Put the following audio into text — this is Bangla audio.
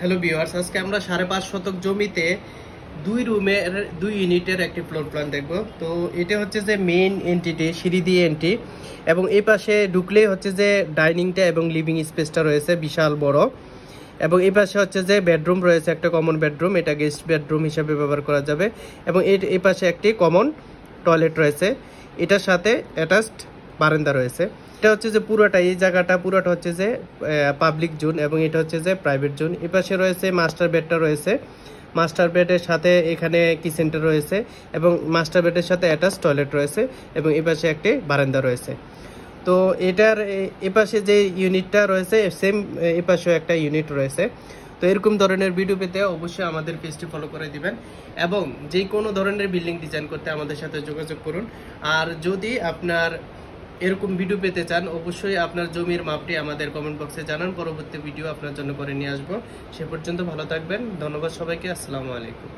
হ্যালো ভিউয়ার্স, আজকে আমরা 5.5 শতক জমিতে 2 ইউনিটের একটি ফ্লোর প্ল্যান দেখব। তো এটা হচ্ছে যে মেইন এন্ট্রিটি, সিঁড়ি দিয়ে এন্ট্রি, এবং এই পাশে ঢুকলেই হচ্ছে যে ডাইনিংটা এবং লিভিং স্পেসটা রয়েছে বিশাল বড়। এবং এই পাশে হচ্ছে যে বেডরুম রয়েছে, একটা কমন বেডরুম, এটা গেস্ট বেডরুম হিসেবে ব্যবহার করা যাবে। এবং এই পাশে একটি কমন টয়লেট রয়েছে, এটার সাথে অ্যাটাচড বারান্দা রয়েছে। এটা হচ্ছে যে পুরোটা, এই জায়গাটা পুরোটা হচ্ছে যে পাবলিক জোন, এবং এটা হচ্ছে যে প্রাইভেট জোন। এই পাশে রয়েছে মাস্টার বেডটা রয়েছে, মাস্টার বেডের সাথে এখানে কিচেনটা রয়েছে, এবং মাস্টার বেডের সাথে অ্যাটাচ টয়লেট রয়েছে, এবং এই পাশে একটি বারান্দা রয়েছে। তো এটার এপাশে যে ইউনিটটা রয়েছে সেম এপাশেও একটা ইউনিট রয়েছে। তো এরকম ধরনের ভিডিও পেতে অবশ্যই আমাদের পেজটি ফলো করে দিবেন, এবং যে কোনো ধরনের বিল্ডিং ডিজাইন করতে আমাদের সাথে যোগাযোগ করুন। আর যদি আপনার এরকম ভিডিও পেতে চান, অবশ্যই আপনার জমির মাপটি আমাদের কমেন্ট বক্সে জানান, পরবর্তী ভিডিও আপনার জন্য করে নিয়ে আসবো। সে পর্যন্ত ভালো থাকবেন, ধন্যবাদ সবাইকে, আসসালামু আলাইকুম।